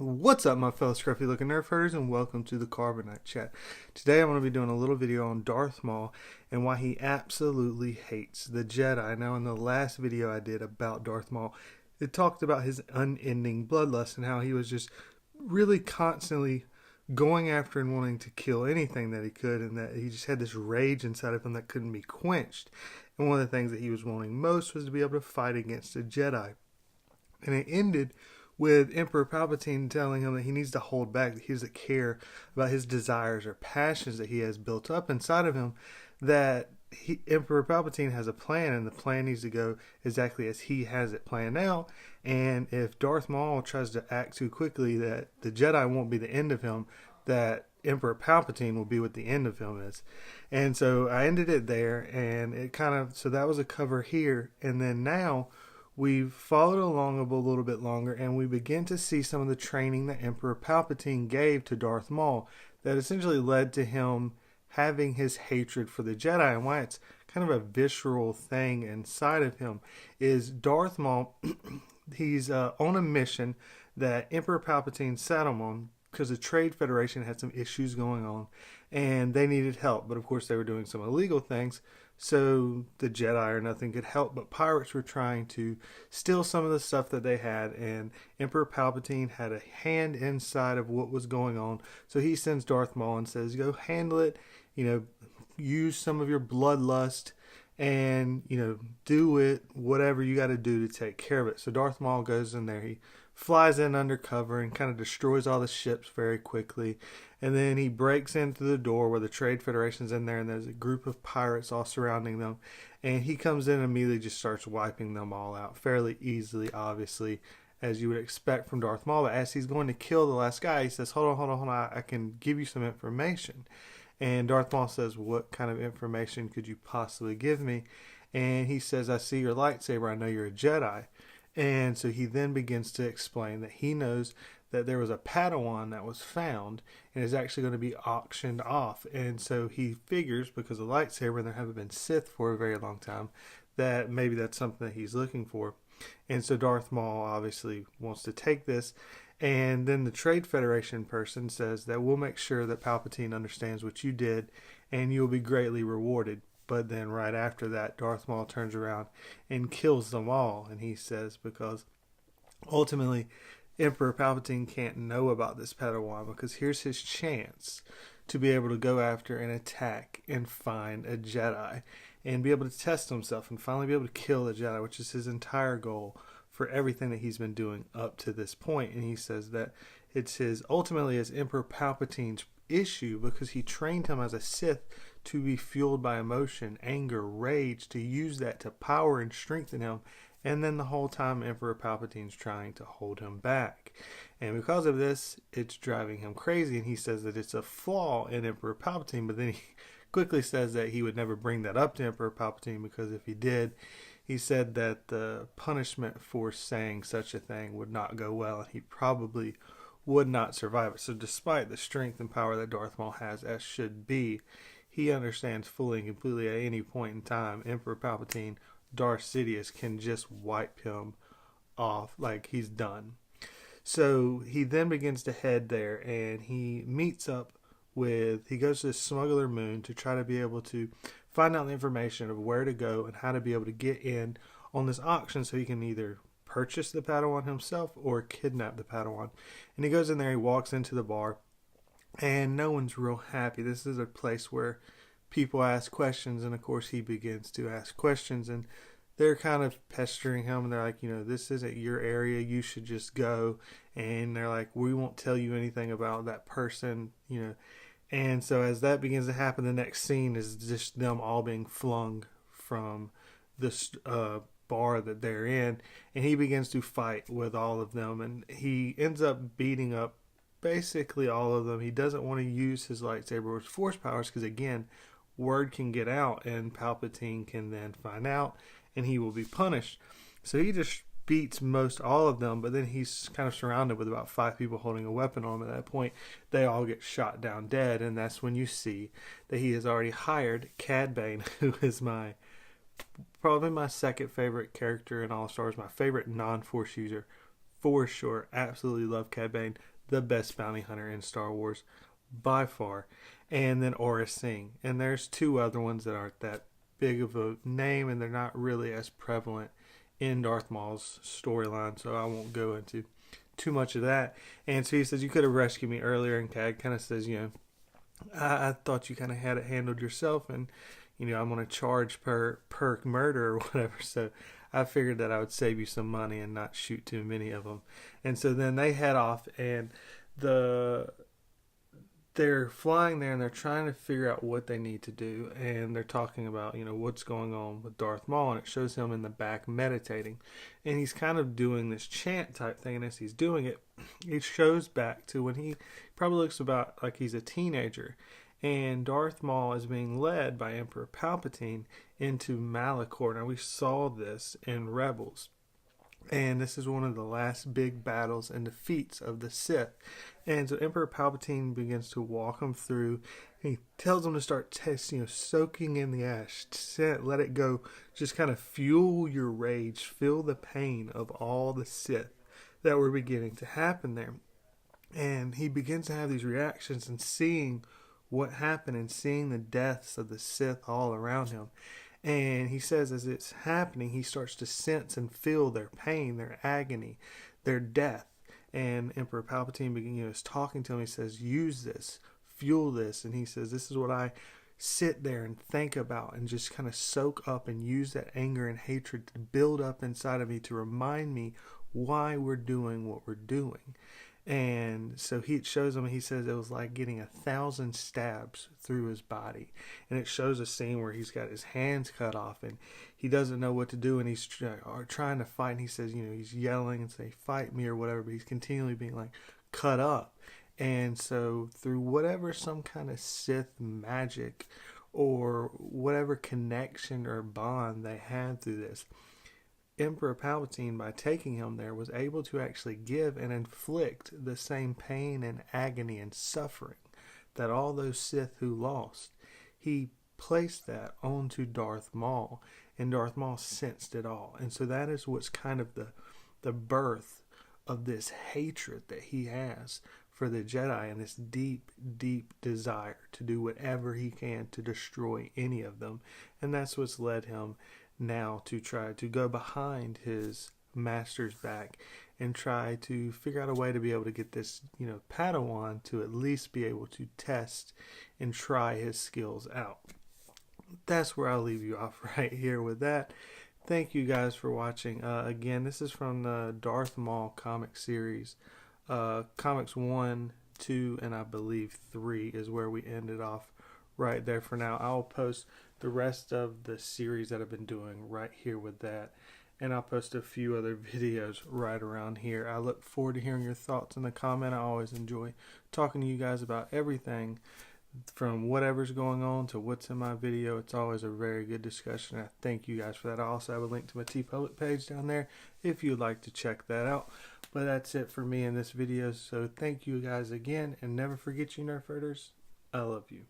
What's up, my fellow scruffy looking nerf herders, and welcome to the Carbonite Chat. Today I'm going to be doing a little video on Darth Maul and why he absolutely hates the Jedi. Now, in the last video I did about Darth Maul, it talked about his unending bloodlust and how he was just really constantly going after and wanting to kill anything that he could, and that he just had this rage inside of him that couldn't be quenched. And one of the things that he was wanting most was to be able to fight against a Jedi. And it ended with Emperor Palpatine telling him that he needs to hold back, that he doesn't care about his desires or passions that he has built up inside of him, that Emperor Palpatine has a plan, and the plan needs to go exactly as he has it planned out. And if Darth Maul tries to act too quickly, that the Jedi won't be the end of him, that Emperor Palpatine will be what the end of him is. And so I ended it there, and it kind of, so that was a cover here. And then now we've followed along a little bit longer, and we begin to see some of the training that Emperor Palpatine gave to Darth Maul that essentially led to him having his hatred for the Jedi. And why it's kind of a visceral thing inside of him is Darth Maul, he's on a mission that Emperor Palpatine set him on because the Trade Federation had some issues going on and they needed help. But of course they were doing some illegal things, so the Jedi or nothing could help. But pirates were trying to steal some of the stuff that they had, and Emperor Palpatine had a hand inside of what was going on. So he sends Darth Maul and says, go handle it, use some of your bloodlust and, do it, whatever you got to do to take care of it. So Darth Maul goes in there, he flies in undercover and kind of destroys all the ships very quickly. And then he breaks in through the door where the Trade Federation's in there, and there's a group of pirates all surrounding them. And he comes in and immediately just starts wiping them all out fairly easily, obviously, as you would expect from Darth Maul. But as he's going to kill the last guy, he says, hold on, I can give you some information. And Darth Maul says, what kind of information could you possibly give me? And he says, I see your lightsaber, I know you're a Jedi. And so he then begins to explain that he knows that there was a Padawan that was found and is actually going to be auctioned off. And so he figures, because of the lightsaber and there haven't been Sith for a very long time, that maybe that's something that he's looking for. And so Darth Maul obviously wants to take this. And then the Trade Federation person says that we'll make sure that Palpatine understands what you did and you'll be greatly rewarded. But then right after that, Darth Maul turns around and kills them all. And he says, because ultimately Emperor Palpatine can't know about this Padawan, because here's his chance to be able to go after and attack and find a Jedi and be able to test himself and finally be able to kill the Jedi, which is his entire goal for everything that he's been doing up to this point. And he says that it's ultimately as Emperor Palpatine's issue, because he trained him as a Sith to be fueled by emotion, anger, rage, to use that to power and strengthen him. And then the whole time Emperor Palpatine's trying to hold him back. And because of this, it's driving him crazy. And he says that it's a flaw in Emperor Palpatine, but then he quickly says that he would never bring that up to Emperor Palpatine, because if he did, he said that the punishment for saying such a thing would not go well, and he probably would not survive it. So despite the strength and power that Darth Maul has, as should be, he understands fully and completely at any point in time Emperor Palpatine, Darth Sidious, can just wipe him off, like he's done. So he then begins to head there, and he meets up with, he goes to the Smuggler Moon to try to be able to find out the information of where to go and how to be able to get in on this auction so he can either purchase the Padawan himself or kidnap the Padawan. And he goes in there, he walks into the bar, and no one's real happy. This is a place where people ask questions, and of course he begins to ask questions, and they're kind of pestering him, and they're like, this isn't your area, you should just go. And they're like, we won't tell you anything about that person, And so as that begins to happen, the next scene is just them all being flung from this bar that they're in, and he begins to fight with all of them, and he ends up beating up basically all of them. He doesn't want to use his lightsaber or his force powers, because again, word can get out and Palpatine can then find out and he will be punished. So he just beats most all of them, but then he's kind of surrounded with about 5 people holding a weapon on him. At that point, they all get shot down dead, and that's when you see that he has already hired Cad Bane, who is probably my second favorite character in all Star Wars, my favorite non-Force user for sure. Absolutely love Cad Bane, the best bounty hunter in Star Wars by far. And then Aura Singh. And there's two other ones that aren't that big of a name, and they're not really as prevalent in Darth Maul's storyline, so I won't go into too much of that. And so he says, you could have rescued me earlier, and Cad kind of says, I thought you kind of had it handled yourself, and I'm going to charge per murder or whatever, so I figured that I would save you some money and not shoot too many of them. And so then they head off, and they're flying there, and they're trying to figure out what they need to do, and they're talking about what's going on with Darth Maul, and it shows him in the back meditating, and he's kind of doing this chant type thing, and as he's doing it, it shows back to when he probably looks about like he's a teenager, and Darth Maul is being led by Emperor Palpatine into Malachor. Now, we saw this in Rebels, and this is one of the last big battles and defeats of the Sith. And so Emperor Palpatine begins to walk him through. And he tells him to start soaking in the ash. Let it go. Just kind of fuel your rage. Feel the pain of all the Sith that were beginning to happen there. And he begins to have these reactions and seeing what happened and seeing the deaths of the Sith all around him. And he says as it's happening, he starts to sense and feel their pain, their agony, their death. And Emperor Palpatine is talking to him. He says, use this, fuel this. And he says, this is what I sit there and think about and just kind of soak up and use that anger and hatred to build up inside of me to remind me why we're doing what we're doing. And so he shows him, he says it was like getting 1,000 stabs through his body. And it shows a scene where he's got his hands cut off and he doesn't know what to do, and he's trying to fight. And he says, he's yelling and say, fight me or whatever, but he's continually being like cut up. And so through whatever, some kind of Sith magic or whatever connection or bond they had through this, Emperor Palpatine, by taking him there, was able to actually give and inflict the same pain and agony and suffering that all those Sith who lost, he placed that onto Darth Maul, and Darth Maul sensed it all. And so that is what's kind of the birth of this hatred that he has for the Jedi, and this deep, deep desire to do whatever he can to destroy any of them. And that's what's led him now to try to go behind his master's back and try to figure out a way to be able to get this, Padawan to at least be able to test and try his skills out. That's where I'll leave you off right here with that. Thank you guys for watching. Again, this is from the Darth Maul comic series. Comics 1, 2, and I believe 3 is where we ended off right there for now. I'll post the rest of the series that I've been doing right here with that, and I'll post a few other videos right around here. I look forward to hearing your thoughts in the comment. I always enjoy talking to you guys about everything from whatever's going on to what's in my video. It's always a very good discussion. I thank you guys for that. I also have a link to my TeePublic page down there if you'd like to check that out. But that's it for me in this video, so thank you guys again, and never forget, you Nerf herders, I love you.